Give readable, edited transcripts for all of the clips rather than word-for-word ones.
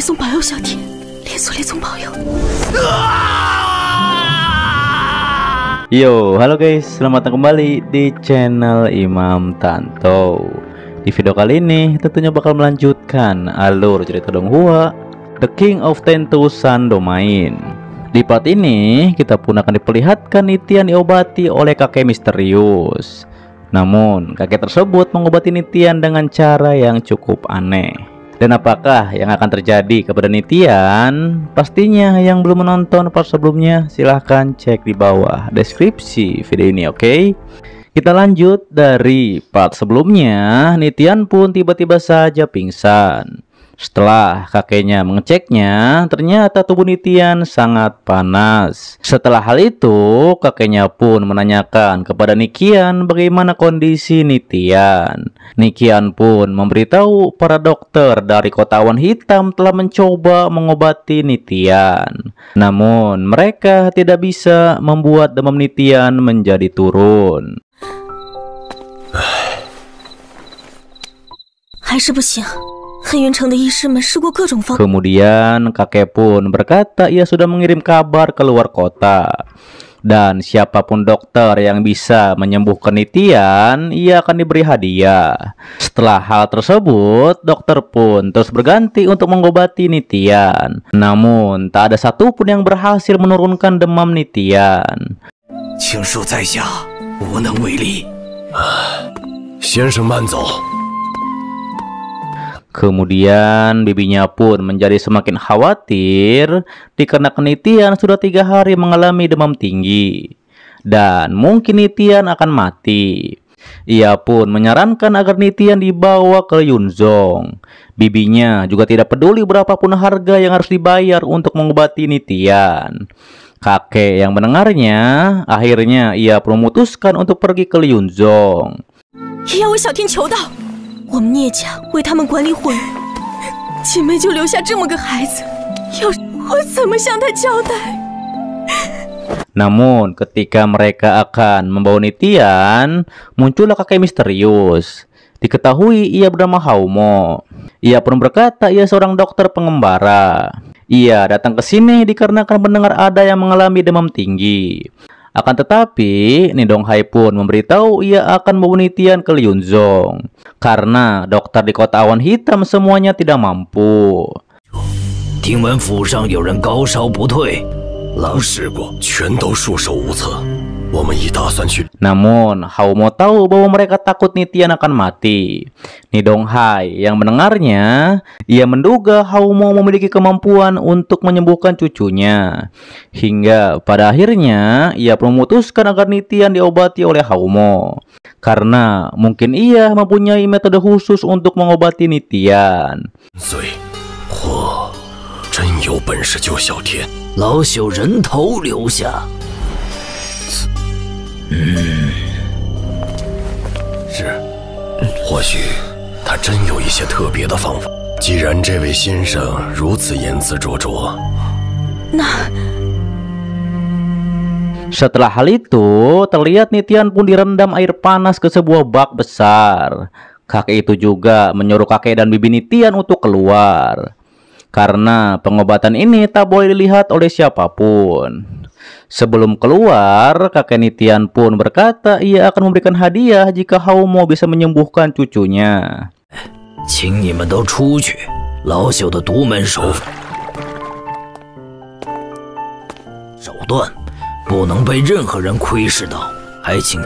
送保佑小天，连送保佑。Yo, halo guys, selamat datang kembali di channel Imam Tanto. Di video kali ini tentunya bakal melanjutkan alur cerita Donghua, The King of 10,000 Domain. Di part ini kita pun akan diperlihatkan Nitian diobati oleh kakek misterius. Namun kakek tersebut mengobati Nitian dengan cara yang cukup aneh. Dan apakah yang akan terjadi kepada Nitian? Pastinya yang belum menonton part sebelumnya silahkan cek di bawah deskripsi video ini, oke? Kita lanjut dari part sebelumnya. Nitian pun tiba-tiba saja pingsan. Setelah kakeknya mengeceknya, ternyata tubuh Nitian sangat panas. Setelah hal itu, kakeknya pun menanyakan kepada Nikian bagaimana kondisi Nitian. Nikian pun memberitahu para dokter dari Kota Awan Hitam telah mencoba mengobati Nitian. Namun, mereka tidak bisa membuat demam Nitian menjadi turun. 还是不行。 黑云城的医师们试过各种方法。 Kemudian kakek pun berkata ia sudah mengirim kabar ke luar kota. Dan siapapun dokter yang bisa menyembuhkan Nitian, ia akan diberi hadiah. Setelah hal tersebut, dokter pun terus berganti untuk mengobati Nitian. Namun, tak ada satupun yang berhasil menurunkan demam Nitian. 请恕在下无能为力。先生慢走。 Kemudian bibinya pun menjadi semakin khawatir dikarenakan Nitian sudah 3 hari mengalami demam tinggi dan mungkin Nitian akan mati. Ia pun menyarankan agar Nitian dibawa ke Yunzong. Bibinya juga tidak peduli berapapun harga yang harus dibayar untuk mengobati Nitian. Kakek yang mendengarnya, akhirnya ia memutuskan untuk pergi ke Yunzong. 也要为小天求道。 我们聂家为他们管理火云，姐妹就留下这么个孩子，要我怎么向他交代？ Namun ketika mereka akan membawa Nitian, muncullah kakek misterius. Diketahui ia bernama Haumo. Ia pun berkata ia seorang dokter pengembara. Ia datang ke sini dikarenakan mendengar ada yang mengalami demam tinggi. Akan tetapi, Nidonghai pun memberitahu ia akan membawa Nitian ke Yunzong karena dokter di Kota Awan Hitam semuanya tidak mampu. 听闻府上有人高烧不退，老试过，全都束手无策。我们已打算去。 Namun, Haumo tahu bahwa mereka takut Nitian akan mati. Nidonghai yang mendengarnya, ia menduga Haumo memiliki kemampuan untuk menyembuhkan cucunya. Hingga pada akhirnya, ia memutuskan agar Nitian diobati oleh Haumo. Karena mungkin ia mempunyai metode khusus untuk mengobati Nitian. 真有本事救小天，老朽人头留下。 是，或许他真有一些特别的方法。既然这位先生如此言辞灼灼，那 Setelah hal itu, terlihat Nitian pun direndam air panas ke sebuah bak besar. Kakek itu juga menyuruh kakek dan bibi Nitian untuk keluar. Karena pengobatan ini tak boleh dilihat oleh siapapun. Sebelum keluar, kakek Nitian pun berkata ia akan memberikan hadiah jika Haumo bisa menyembuhkan cucunya. 请你们都出去，老朽的独门手法，手段不能被任何人窥视到，还请。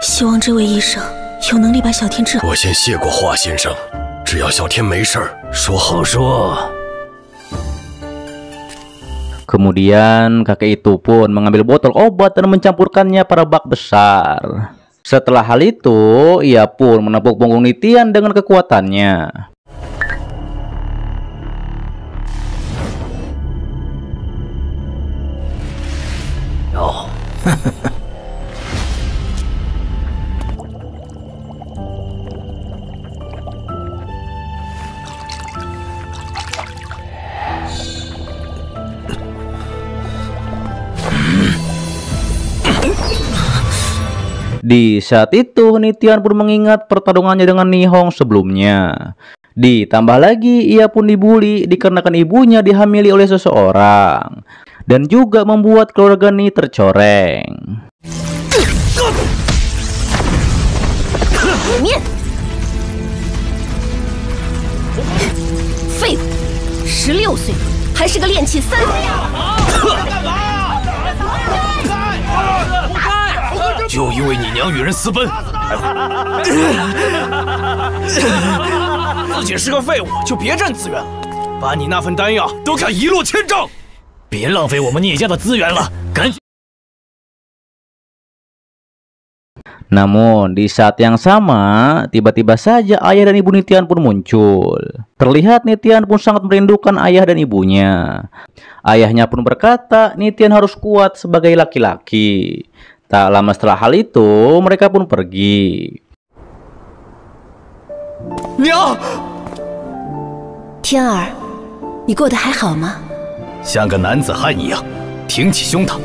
希望这位医生有能力把小天治好。 我先谢过华先生，只要小天没事儿，说好说。 Kemudian kakek itu pun mengambil botol obat dan mencampurkannya pada bak besar. Setelah hal itu, ia pun menepuk punggung Nitian dengan kekuatannya. Oh. Di saat itu Nitian pun mengingat pertarungannya dengan Nihong sebelumnya. Ditambah lagi ia pun dibully dikarenakan ibunya dihamili oleh seseorang. Dan juga membuat keluarga Ni tercoreng.废物，16岁还是个练气3。就因为你娘与人私奔，自己是个废物，就别占资源了。把你那份丹药都给一落千丈，别浪费我们聂家的资源了，赶紧。 Namun di saat yang sama, tiba-tiba saja ayah dan ibu Nitian pun muncul. Terlihat Nitian pun sangat merindukan ayah dan ibunya. Ayahnya pun berkata, Nitian harus kuat sebagai laki-laki. Tak lama setelah hal itu, mereka pun pergi. 娘，天儿，你过得还好吗？像个男子汉一样，挺起胸膛。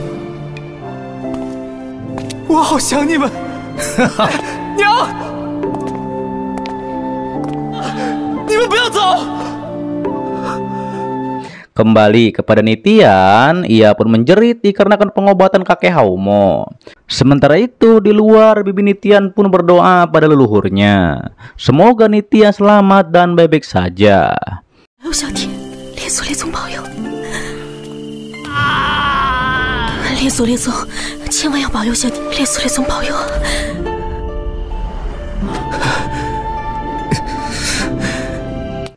我好想你们。娘，你们不要走。 Kembali kepada Nitian, ia pun menjerit dikarenakan pengobatan kakek Haumo. Sementara itu, di luar bibi Nitian pun berdoa pada leluhurnya. Semoga Nitian selamat dan baik-baik saja. 小天，列宗保佑！列宗，千万要保佑小天！列宗保佑！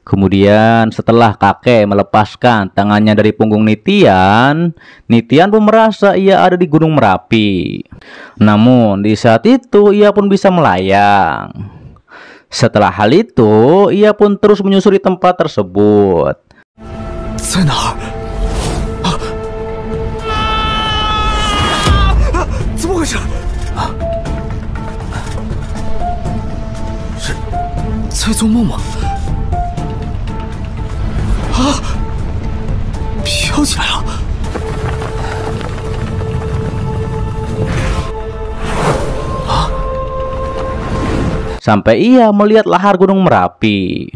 Kemudian setelah kakek melepaskan tangannya dari punggung Nitian, Nitian pun merasa ia ada di Gunung Merapi. Namun di saat itu ia pun bisa melayang. Setelah hal itu, ia pun terus menyusuri tempat tersebut. 在哪儿？怎么回事？是在做梦吗？ 啊！飘起来了！ Sampai ia melihat lahar Gunung Merapi.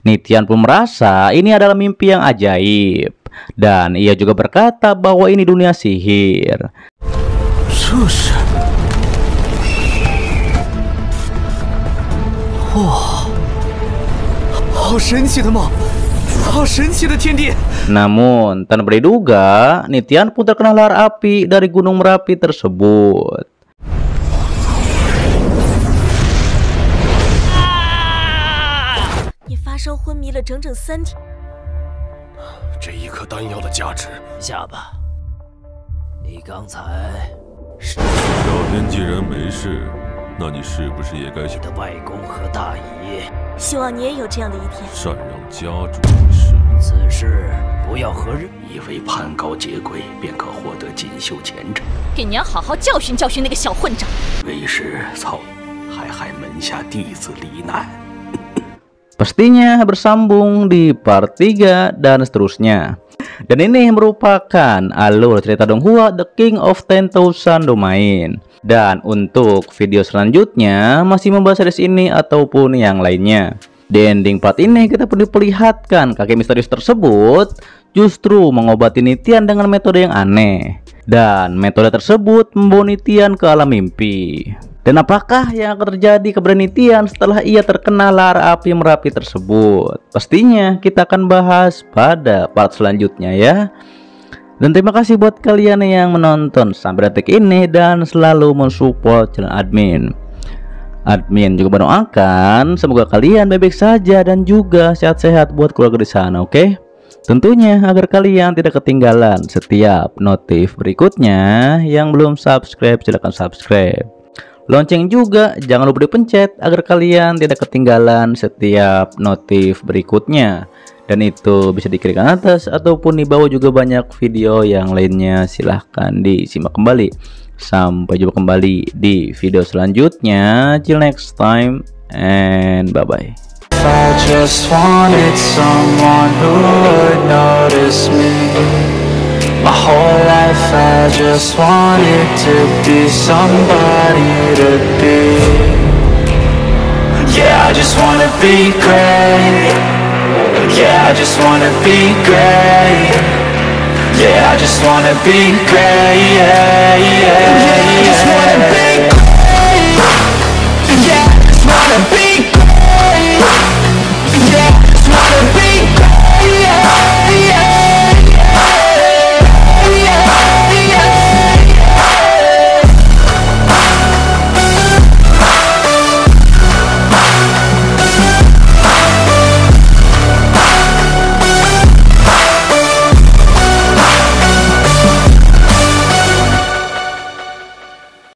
Nitian pun merasa ini adalah mimpi yang ajaib. Dan ia juga berkata bahwa ini dunia sihir. 这是……哇，好神奇的梦！ 好神奇的天地！ Namun tanpa diduga, Nitian pun terkena lahar api dari Gunung Merapi tersebut. 你发烧昏迷了整整3天。这一颗丹药的价值，下巴，你刚才小天既然没事，那你是不是也该你的外公和大姨？ 希望你也有这样的一天。禅让家主一事，此事不要和人以为攀高结贵便可获得锦绣前程，给娘好好教训教训那个小混账。为师操，还害门下弟子罹难。 Pastinya bersambung di part 3 dan seterusnya. Dan ini merupakan alur cerita Donghua The King of 10,000 Domain. Dan untuk video selanjutnya masih membahas series ini ataupun yang lainnya. Di ending part ini kita pun diperlihatkan kakek misterius tersebut justru mengobati Nitian dengan metode yang aneh. Dan metode tersebut membawa Nitian ke alam mimpi. Dan apakah yang akan terjadi kepada Nitian setelah ia terkena lahar api Merapi tersebut? Pastinya kita akan bahas pada part selanjutnya ya. Dan terima kasih buat kalian yang menonton sampai detik ini dan selalu mensupport channel admin. Admin juga mendoakan semoga kalian baik-baik saja dan juga sehat-sehat buat keluarga di sana, oke? Tentunya agar kalian tidak ketinggalan setiap notif berikutnya. Yang belum subscribe silahkan subscribe. Lonceng juga jangan lupa dipencet agar kalian tidak ketinggalan setiap notif berikutnya. Dan itu bisa di klik atas ataupun di bawah juga banyak video yang lainnya, silahkan disimak kembali. Sampai jumpa kembali di video selanjutnya. Till next time and bye bye. I just wanted someone who would notice me My whole life I just wanted to be somebody to be. Yeah, I just wanna be great. Yeah, I just wanna be great. Yeah, I just wanna be great. Yeah, I just wanna be great.